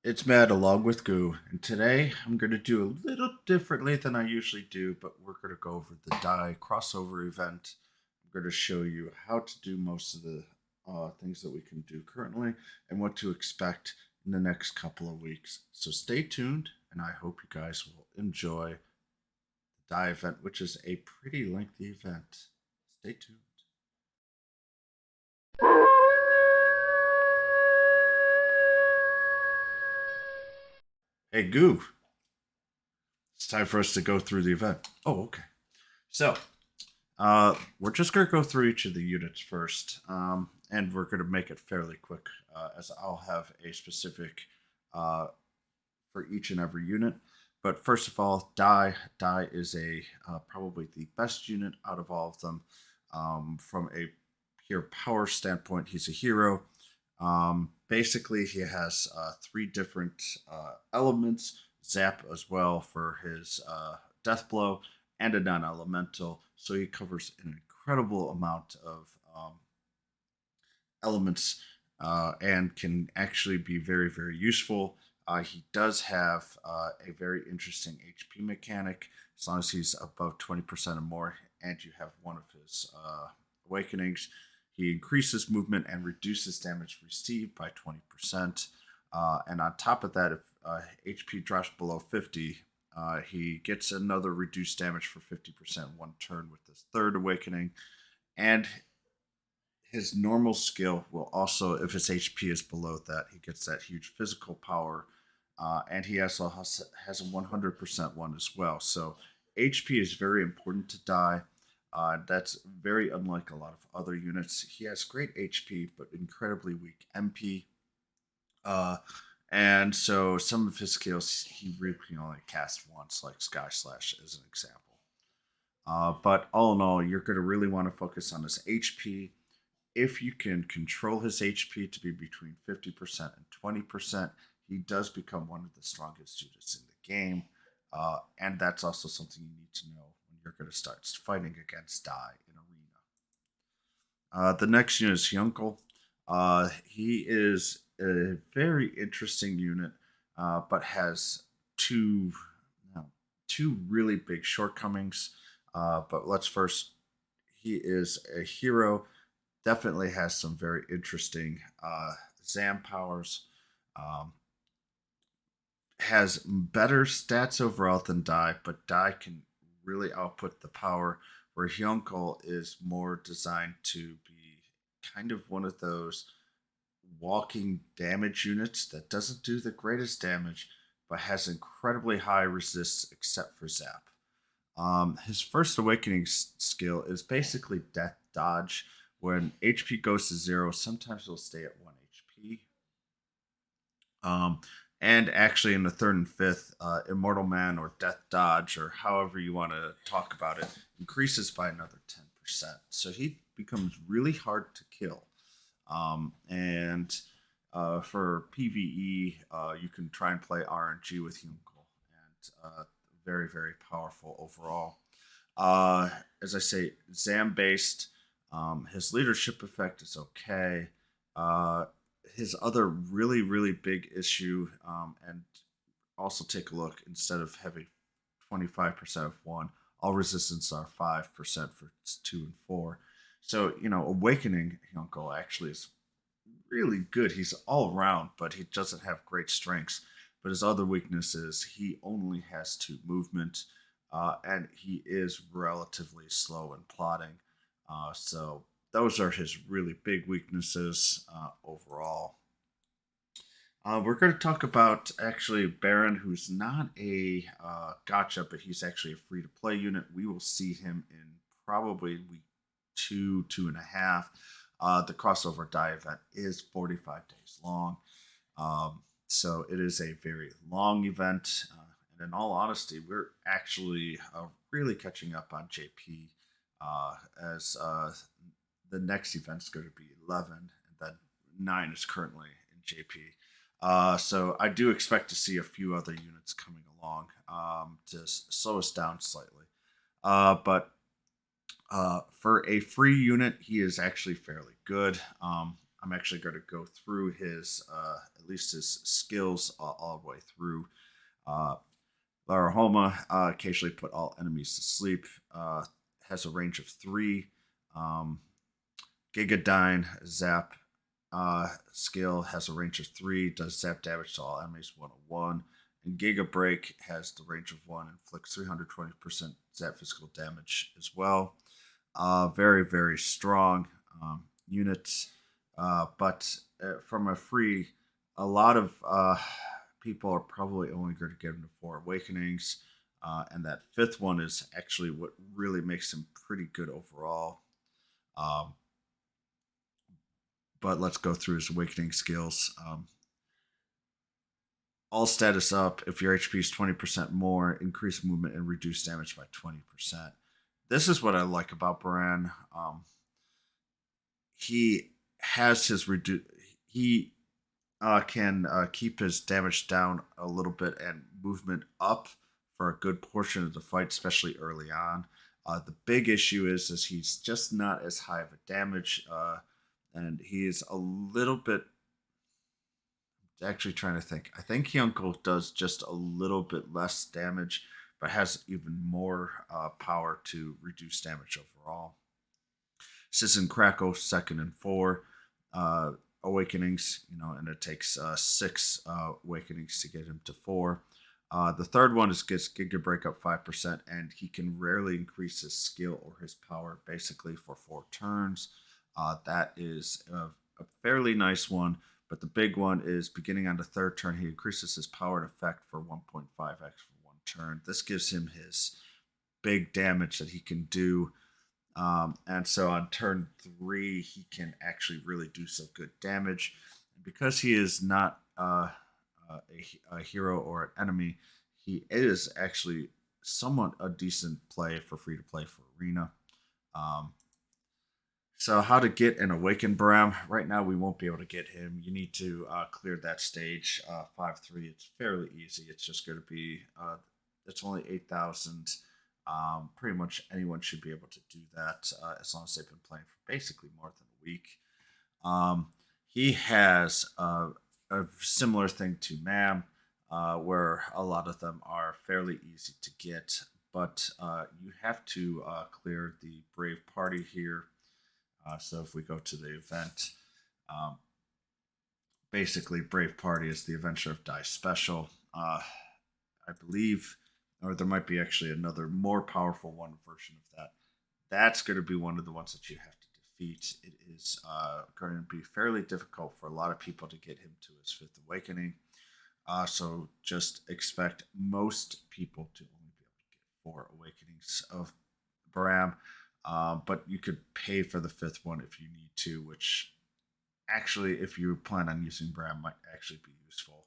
It's Matt along with Goo, and today I'm going to do a little differently than I usually do, but we're going to go over the Dai Crossover Event. I'm going to show you how to do most of the things that we can do currently and what to expect in the next couple of weeks. So stay tuned, and I hope you guys will enjoy the Dai event, which is a pretty lengthy event. Stay tuned. Hey, Goo, it's time for us to go through the event. Oh, okay. So, we're just going to go through each of the units first, and we're going to make it fairly quick, as I'll have a specific uh, for each and every unit. But first of all, Dai is a probably the best unit out of all of them. From a pure power standpoint, he's a hero. Basically, he has three different elements: zap as well for his death blow, and a non-elemental. So he covers an incredible amount of elements and can actually be very, very useful. He does have a very interesting HP mechanic as long as he's above 20% or more, and you have one of his awakenings. He increases movement and reduces damage received by 20%. And on top of that, if HP drops below 50, he gets another reduced damage for 50% one turn with this third awakening. And his normal skill will also, if his HP is below that, he gets that huge physical power. And he also has a 100% one as well. So HP is very important to Dai. That's very unlike a lot of other units. He has great HP, but incredibly weak MP. Uh, and so some of his skills he really can only cast once, like Sky Slash as an example. But all in all, you're going to really want to focus on his HP. If you can control his HP to be between 50% and 20%, he does become one of the strongest units in the game. And that's also something you need to know when you're going to start fighting against Dai in Arena. The next unit is Yunko. He is a very interesting unit, but has two, no, two really big shortcomings. But let's first, he is a hero, definitely has some very interesting Zam powers. Um, has better stats overall than Dai, but Dai can really output the power. Where Hyunkul is more designed to be kind of one of those walking damage units that doesn't do the greatest damage, but has incredibly high resist except for Zap. His first awakening skill is basically death dodge. When HP goes to zero, sometimes he'll stay at one HP. Um, and actually, in the third and fifth, Immortal Man or Death Dodge, or however you want to talk about it, increases by another 10%. So he becomes really hard to kill. And for PvE, you can try and play RNG with Yunko, and very, very powerful overall. Uh, as I say, Zam based. His leadership effect is okay. Uh, his other really, really big issue, and also take a look, instead of having 25% of one, all resistance are 5% for two and four. So, Awakening Hyunko actually is really good. He's all around, but he doesn't have great strengths. But his other weakness is he only has two movement, and he is relatively slow in plotting. So those are his really big weaknesses overall. We're going to talk about actually Baron, who's not a gotcha, but he's actually a free to play unit. We will see him in probably week two, 2.5. The crossover Dai event is 45 days long. So it is a very long event. And in all honesty, we're actually really catching up on JP as the next event is going to be 11, and then 9 is currently in JP. So I do expect to see a few other units coming along to slow us down slightly. But for a free unit, he is actually fairly good. I'm actually going to go through his at least his skills all the way through. Uh, Larahoma occasionally put all enemies to sleep. Has a range of 3. Um, Gigadyne Zap skill has a range of 3, does zap damage to all enemies 101. And Giga Break has the range of 1, inflicts 320% zap physical damage as well. Very, very strong units. But from a free, a lot of people are probably only going to get into 4 Awakenings. And that 5th one is actually what really makes him pretty good overall. Um, but let's go through his Awakening skills. All status up. If your HP is 20% more, increase movement and reduce damage by 20%. This is what I like about Bram. He has his he can keep his damage down a little bit and movement up for a good portion of the fight, especially early on. The big issue is he's just not as high of a damage, and he is a little bit. Actually, trying to think. I think Yunko does just a little bit less damage, but has even more power to reduce damage overall. Sisson Crackle, 2nd and 4 awakenings, and it takes 6 awakenings to get him to 4. The third one is gets Giga Break up 5%, and he can rarely increase his skill or his power basically for 4 turns. That is a fairly nice one, but the big one is beginning on the 3rd turn, he increases his power and effect for 1.5x for 1 turn. This gives him his big damage that he can do. And so on turn 3, he can actually really do some good damage. And because he is not a hero or an enemy, he is actually somewhat a decent play for free to play for Arena. So how to get an Awakened Bram? Right now we won't be able to get him. You need to clear that stage 5-3. It's fairly easy. It's just going to be it's only 8,000. Pretty much anyone should be able to do that as long as they've been playing for basically more than a week. He has a similar thing to MAM, where a lot of them are fairly easy to get, but you have to clear the Brave Party here. So if we go to the event, basically Brave Party is the Adventure of Dai special. I believe, or there might be actually another more powerful one version of that. That's going to be one of the ones that you have to defeat. It is going to be fairly difficult for a lot of people to get him to his 5th awakening. So just expect most people to only be able to get 4 awakenings of Bram. But you could pay for the 5th one if you need to, which actually, if you plan on using Bram, might actually be useful,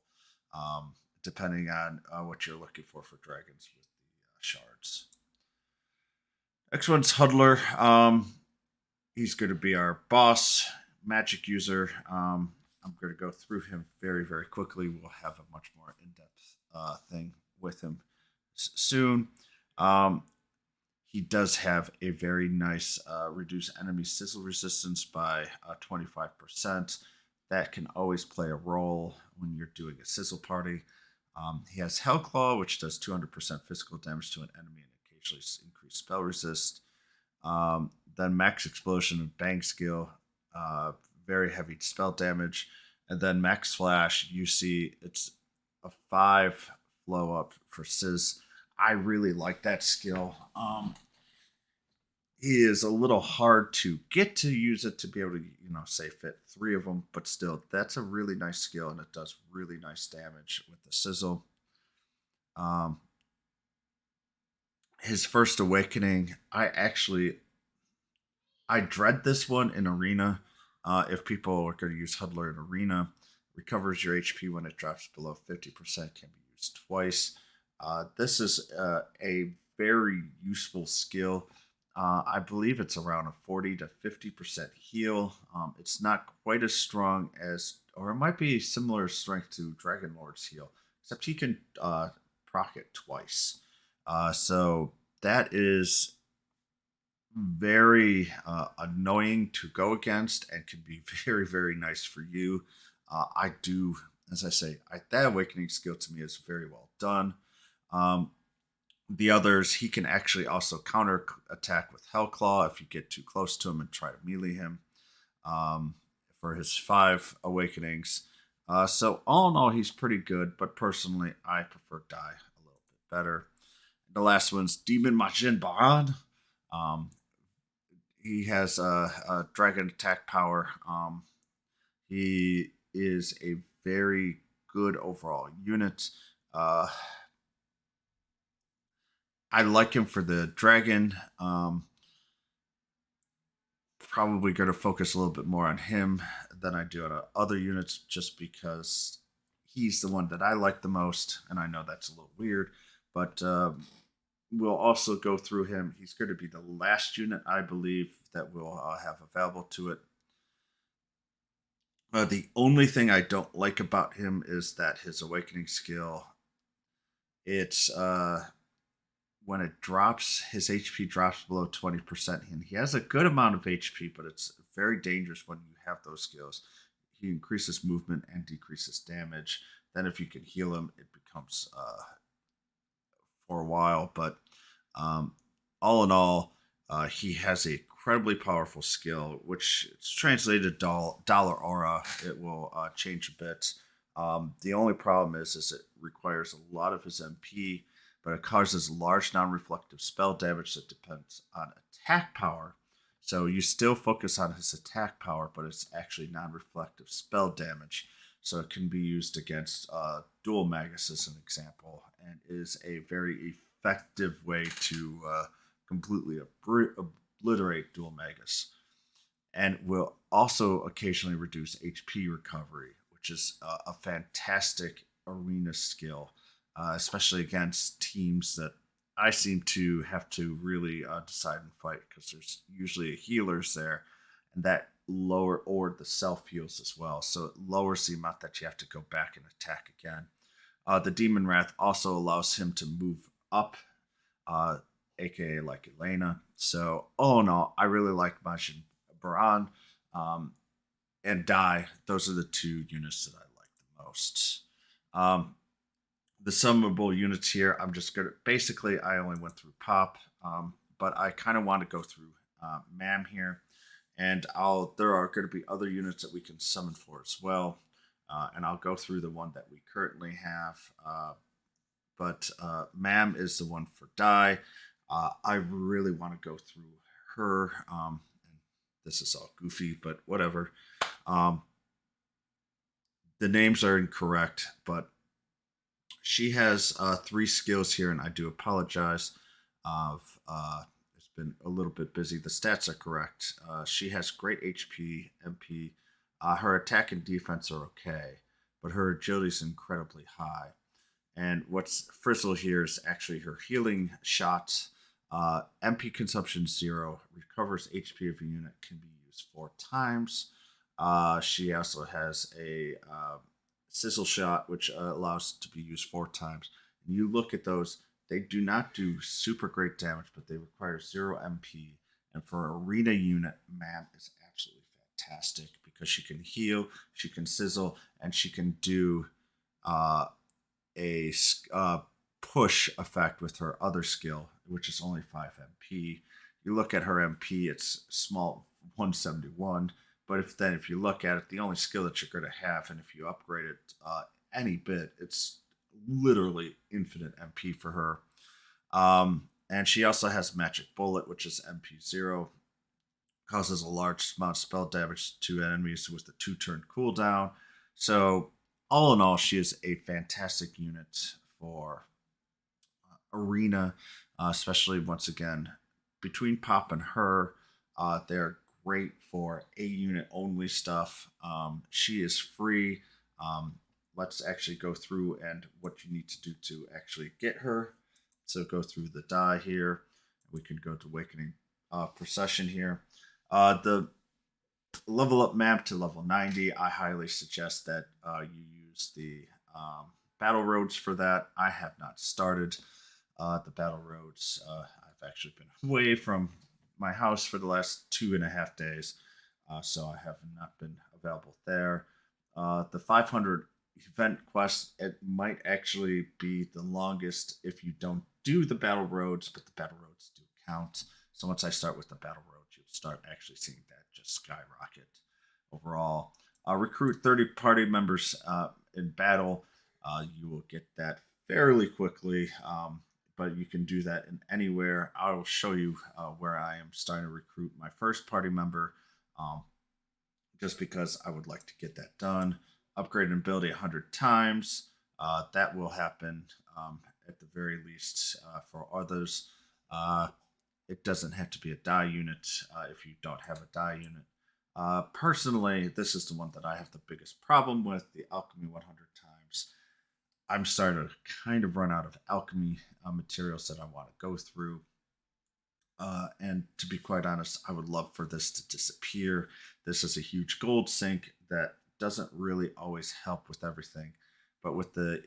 depending on what you're looking for dragons with the shards. Next one's Huddler. He's going to be our boss, magic user. I'm going to go through him very, very quickly. We'll have a much more in-depth thing with him soon. He does have a very nice reduce enemy sizzle resistance by 25%. That can always play a role when you're doing a sizzle party. He has Hellclaw, which does 200% physical damage to an enemy and occasionally increase spell resist. Then Max Explosion and Bang skill, very heavy spell damage. And then Max Flash, you see it's a 5 flow up for Sizz. I really like that skill. He is a little hard to get to use it to be able to, say fit 3 of them, but still, that's a really nice skill and it does really nice damage with the sizzle. His first awakening, I dread this one in Arena. If people are going to use Huddler in Arena, recovers your HP when it drops below 50%, can be used twice. This is a very useful skill. I believe it's around a 40 to 50% heal. It's not quite as strong as, or it might be similar strength to Dragon Lord's heal, except he can proc it twice. So that is very annoying to go against and can be very, very nice for you. I do, as I say, that awakening skill to me is very well done. Um, the others, he can actually also counter attack with Hellclaw if you get too close to him and try to melee him um, for his 5 awakenings. So all in all, he's pretty good, but personally, I prefer Dai a little bit better. The last one's Demon Majin Baran. Um, he has a dragon attack power. He is a very good overall unit. Uh, I like him for the dragon. Probably going to focus a little bit more on him than I do on other units, just because he's the one that I like the most. And I know that's a little weird, but we'll also go through him. He's going to be the last unit, I believe, that we'll have available to it. The only thing I don't like about him is that his awakening skill, it's when it drops, his HP drops below 20%. And he has a good amount of HP, but it's very dangerous when you have those skills. He increases movement and decreases damage. Then, if you can heal him, it becomes for a while. But um, all in all, he has a incredibly powerful skill, which is translated dollar aura. It will change a bit. The only problem is it requires a lot of his MP, but it causes large non-reflective spell damage that depends on attack power. So you still focus on his attack power, but it's actually non-reflective spell damage. So it can be used against dual magus as an example, and is a very effective way to completely obliterate dual magus, and will also occasionally reduce HP recovery, which is a fantastic arena skill, especially against teams that I seem to have to really decide and fight, because there's usually healers there, and that lower, or the self heals as well. So it lowers the amount that you have to go back and attack again. The Demon Wrath also allows him to move up, uh, aka like Elena. So, all in all, I really like Majin Baran um, and Dai. Those are the 2 units that I like the most. Um, the summonable units here, I'm just gonna basically, I only went through Pop, but I kind of want to go through Mam here, and there are going to be other units that we can summon for as well, and I'll go through the one that we currently have. But Mam is the one for Dai. I really want to go through her. And this is all goofy, but whatever. Um, the names are incorrect, but she has 3 skills here, and I do apologize. Of It's been a little bit busy. The stats are correct. She has great HP, MP. Her attack and defense are okay, but her agility is incredibly high. And what's Frizzle here is actually her healing shot. MP consumption 0, recovers HP of a unit, can be used 4 times. She also has a sizzle shot, which allows to be used 4 times. And you look at those, they do not do super great damage, but they require 0 MP. And for an arena unit, man, is absolutely fantastic, because she can heal, she can sizzle, and she can do uh, a push effect with her other skill, which is only 5 MP. You look at her MP, it's small 171. But if you look at it, the only skill that you're going to have, and if you upgrade it any bit, it's literally infinite MP for her. And she also has Magic Bullet, which is MP 0, causes a large amount of spell damage to enemies with a 2-turn cooldown. So, all in all, she is a fantastic unit for arena, especially once again between Pop and her. They're great for A unit only stuff. She is free. Um, let's actually go through and what you need to do to actually get her. So go through the die here. We can go to Awakening Procession here. The level up map to level 90, I highly suggest that you use the battle roads for that. I have not started the battle roads. I've actually been away from my house for the last 2.5 days, so I have not been available there. The 500 event quest, it might actually be the longest if you don't do the battle roads, but the battle roads do count. So once I start with the battle roads, you'll start actually seeing that just skyrocket overall. Recruit 30 party members in battle. You will get that fairly quickly, but you can do that in anywhere. I will show you where I am starting to recruit my first party member, um, just because I would like to get that done. Upgrade an ability 100 times. That will happen at the very least for others. Uh, it doesn't have to be a die unit if you don't have a die unit. Personally, this is the one that I have the biggest problem with, the alchemy 100 times. I'm starting to kind of run out of alchemy materials that I want to go through. And to be quite honest, I would love for this to disappear. This is a huge gold sink that doesn't really always help with everything. But with the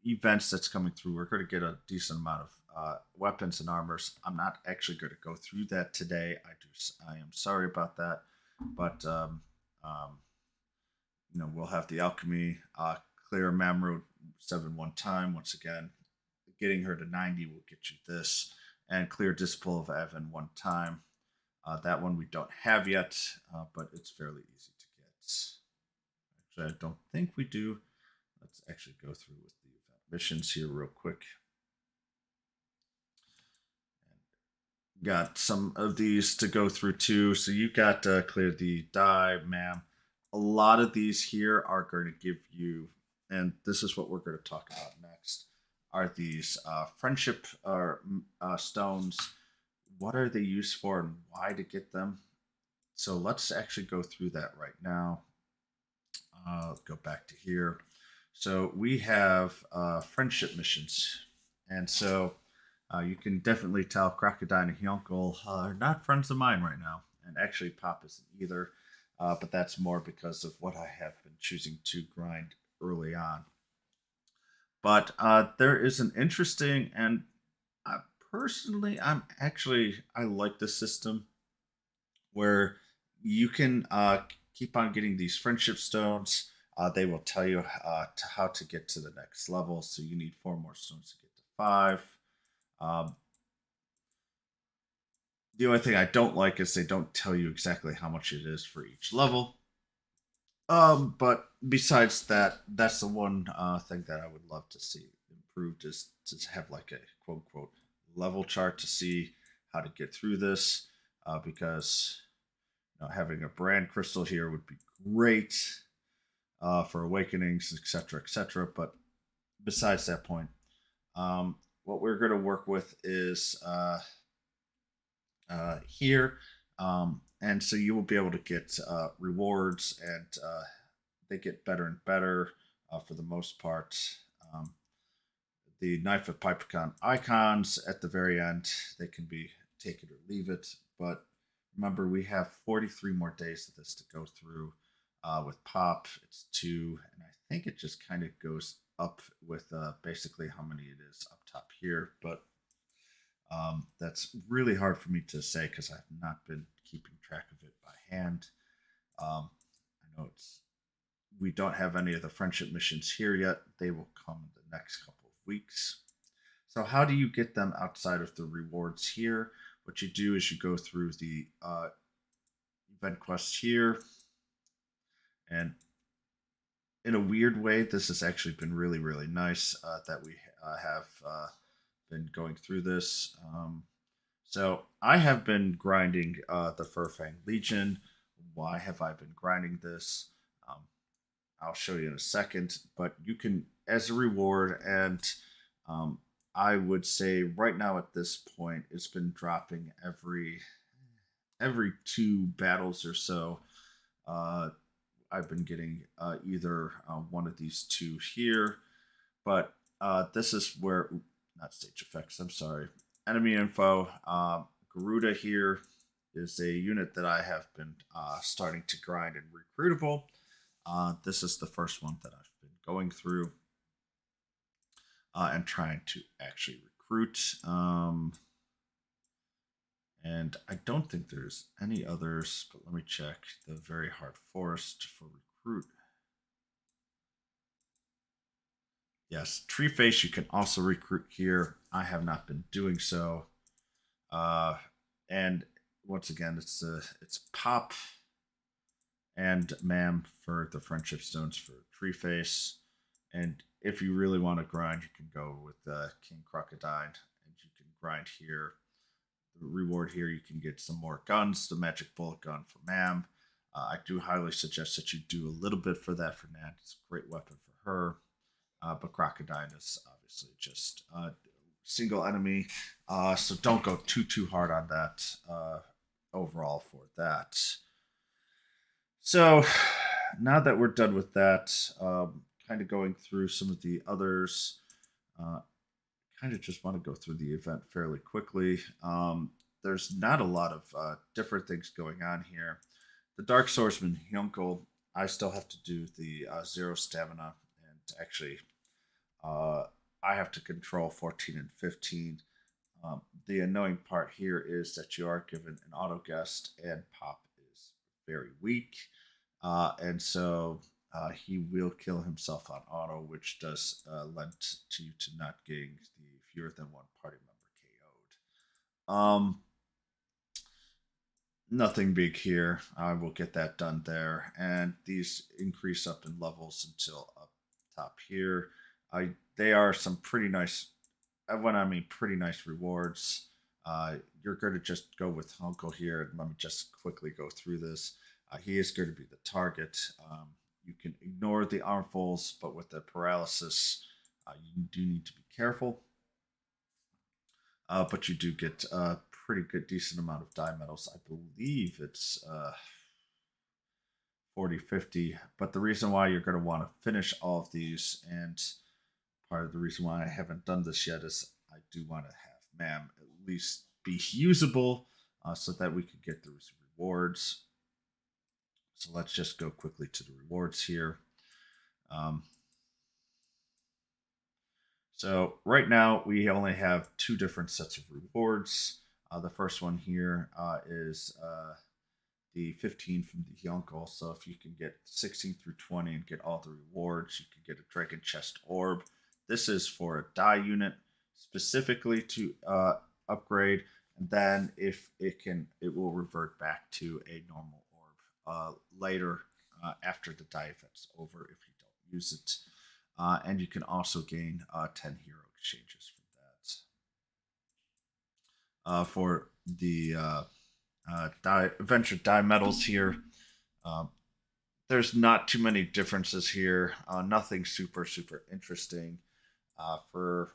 events that's coming through, we're going to get a decent amount of weapons and armors. I'm not actually going to go through that today. I am sorry about that. But um, we'll have the alchemy, clear Mamro 7 one time. Once again, getting her to 90 will get you this, and clear Disciple of Evan one time. That one we don't have yet, but it's fairly easy to get. Actually, I don't think we do. Let's actually go through with the event missions here real quick. Got some of these to go through too. So you got clear the die, ma'am. A lot of these here are going to give you, and this is what we're going to talk about next, are these friendship stones. What are they used for and why to get them? So let's actually go through that right now. Go back to here. So we have friendship missions. And so you can definitely tell Crocodile and Yunko are not friends of mine right now. And actually, Pop isn't either. But that's more because of what I have been choosing to grind early on. But there is an interesting, and personally, I like the system where you can keep on getting these friendship stones. They will tell you how to get to the next level. So you need 4 more stones to get to 5. Um, the only thing I don't like is they don't tell you exactly how much it is for each level. But besides that, that's the one thing that I would love to see improved, is to have like a quote unquote level chart to see how to get through this. Because having a brand crystal here would be great for awakenings, etc., etc. But besides that point, what we're going to work with is here. And so you will be able to get rewards, and they get better and better for the most part. The Knife of Pipecon icons at the very end, they can be take it or leave it. But remember, we have 43 more days of this to go through. With Pop, it's 2, and I think it just kind of goes up with basically how many it is up top here. But that's really hard for me to say because I've not been keeping track of it by hand. I know we don't have any of the friendship missions here yet. They will come in the next couple of weeks. So how do you get them outside of the rewards here? What you do is you go through the event quests here, and in a weird way, this has actually been really, really nice that we have been going through this. So I have been grinding the Furfang Legion. Why have I been grinding this? I'll show you in a second. But you can, as a reward, and I would say right now at this point, it's been dropping every 2 battles or so. I've been getting either one of these 2 here, but this is where, not stage effects, I'm sorry. Enemy info. Garuda here is a unit that I have been starting to grind and recruitable. This is the first one that I've been going through and trying to actually recruit. And I don't think there's any others, but let me check. The Very Hard Forest for recruit. Yes, Tree Face you can also recruit here. I have not been doing so. Uh, and once again, it's Pop and Mam for the Friendship Stones for Tree Face. And if you really want to grind, you can go with King Crocodile, and you can grind here. The reward here, you can get some more guns. The Magic Bullet Gun for Mam. I do highly suggest that you do a little bit for that for Nat. It's a great weapon for her. But Crocodile is obviously just single enemy, so don't go too hard on that overall for that. So now that we're done with that, kind of going through some of the others. Uh, kind of just want to go through the event fairly quickly. There's not a lot of different things going on here. The Dark Swordsman Yunko, I still have to do the zero stamina, and actually uh, I have to control 14 and 15. The annoying part here is that you are given an auto guest, and Pop is very weak. And so he will kill himself on auto, which does lend to you to not getting the fewer than one party member KO'd. Nothing big here. I will get that done there. And these increase up in levels until up top here. They are some pretty nice, when I mean pretty nice rewards. You're going to just go with Uncle here. And let me just quickly go through this. He is going to be the target. You can ignore the armfuls, but with the paralysis, you do need to be careful. But you do get a pretty good, decent amount of die metals. I believe it's 40, 50. But the reason why you're going to want to finish all of these, and part of the reason why I haven't done this yet, is I do want to have Mam at least be usable so that we could get those rewards. So let's just go quickly to the rewards here. Um, so right now we only have two different sets of rewards. The first one here is the 15 from the Yunko. So if you can get 16 through 20 and get all the rewards, you can get a Dragon Chest Orb. This is for a die unit specifically to upgrade, and then if it will revert back to a normal orb later after the die event's over if you don't use it. And you can also gain 10 hero exchanges from that. For the adventure die medals here, um, there's not too many differences here. Nothing super interesting. For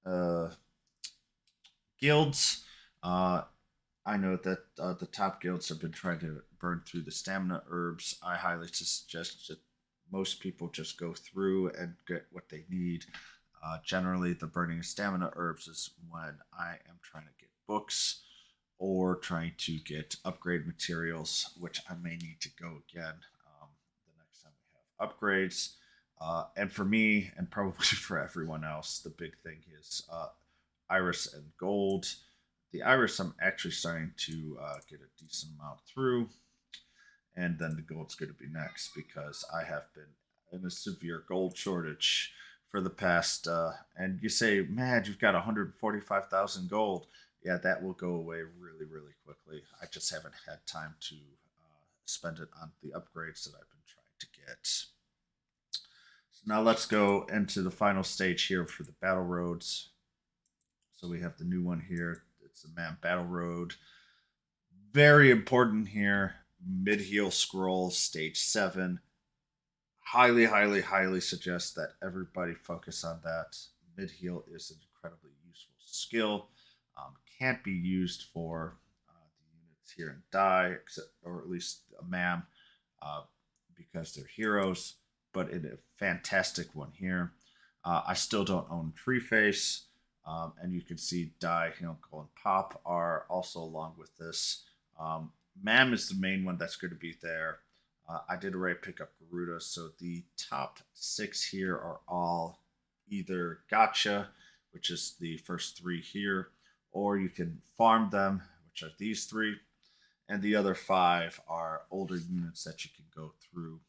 uh, guilds, I know that the top guilds have been trying to burn through the stamina herbs. I highly suggest that most people just go through and get what they need. Generally, the burning of stamina herbs is when I am trying to get books or trying to get upgrade materials, which I may need to go again the next time we have upgrades. And for me, and probably for everyone else, the big thing is iris and gold. The iris, I'm actually starting to get a decent amount through, and then the gold's going to be next because I have been in a severe gold shortage for the past. And you say, man, you've got 145,000 gold. Yeah, that will go away really quickly. I just haven't had time to spend it on the upgrades that I've been trying to get. So now let's go into the final stage here for the battle roads. So we have the new one here. It's the Man Battle Road. Very important here. Mid heel scroll, stage 7. Highly suggest that everybody focus on that. Mid heel is an incredibly useful skill. Can't be used for the units here in Die, except, or at least a MAM, because they're heroes, but in a fantastic one here. I still don't own Tree Face, and you can see Die, Yunko, and Pop are also along with this. MAM is the main one that's going to be there. I did already pick up Garuda, so the top 6 here are all either Gotcha, which is the first 3 here, or you can farm them, which are these three, and the other five are older units that you can go through.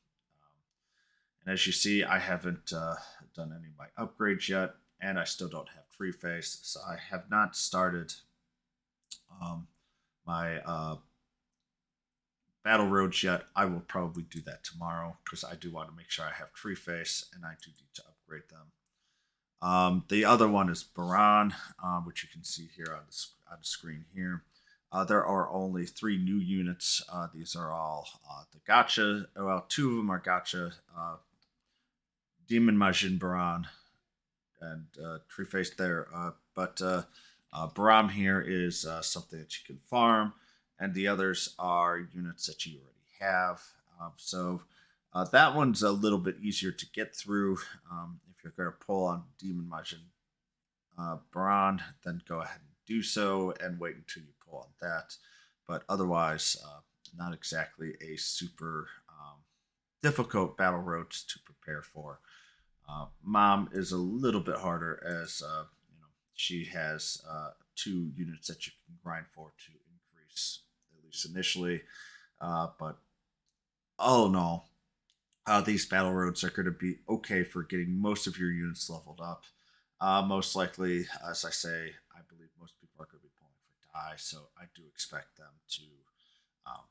And as you see, I haven't done any of my upgrades yet, and I still don't have tree face, so I have not started um, my battle roads yet. I will probably do that tomorrow because I do want to make sure I have tree face, and I do need to upgrade them. The other one is Baran, which you can see here on the screen here. There are only 3 new units. These are all the Gotcha. Well, 2 of them are Gotcha. Demon Majin Baran and Tree Face there. But Bram here is something that you can farm, and the others are units that you already have. So that one's a little bit easier to get through. If you're going to pull on Demon Majin Baran, then go ahead and do so and wait until you pull on that. But otherwise, not exactly a super difficult battle roads to prepare for. Mom is a little bit harder as she has 2 units that you can grind for to increase at least initially. But all in all, these battle roads are going to be okay for getting most of your units leveled up. Most likely, as I say, I believe most people are going to be pulling for Dai, so I do expect them to um,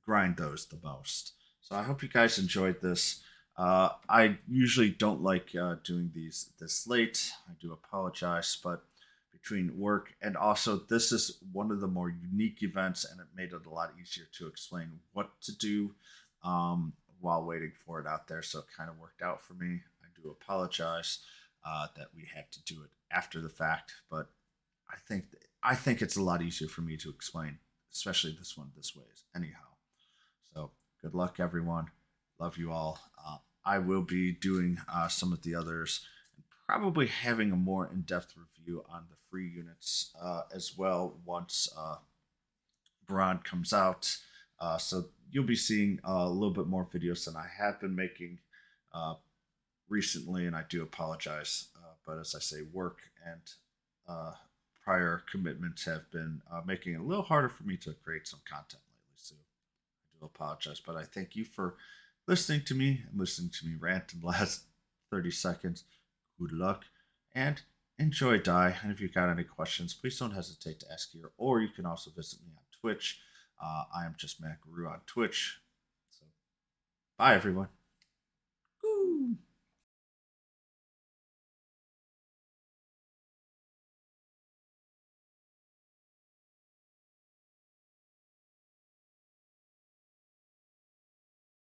grind those the most. So I hope you guys enjoyed this. I usually don't like doing these this late. I do apologize, but between work and also this is one of the more unique events, and it made it a lot easier to explain what to do while waiting for it out there. So it kind of worked out for me. I do apologize that we had to do it after the fact, but I think it's a lot easier for me to explain, especially this one this way. Anyhow, so good luck, everyone. Love you all. I will be doing some of the others and probably having a more in depth review on the free units as well once Brad comes out. So you'll be seeing a little bit more videos than I have been making recently, and I do apologize. But as I say, work and prior commitments have been making it a little harder for me to create some content lately. So I do apologize, but I thank you for listening to me and listening to me rant in the last 30 seconds. Good luck and enjoy Dai. And if you've got any questions, please don't hesitate to ask here, or you can also visit me on Twitch. I am just Matt Guru on Twitch. So, bye everyone.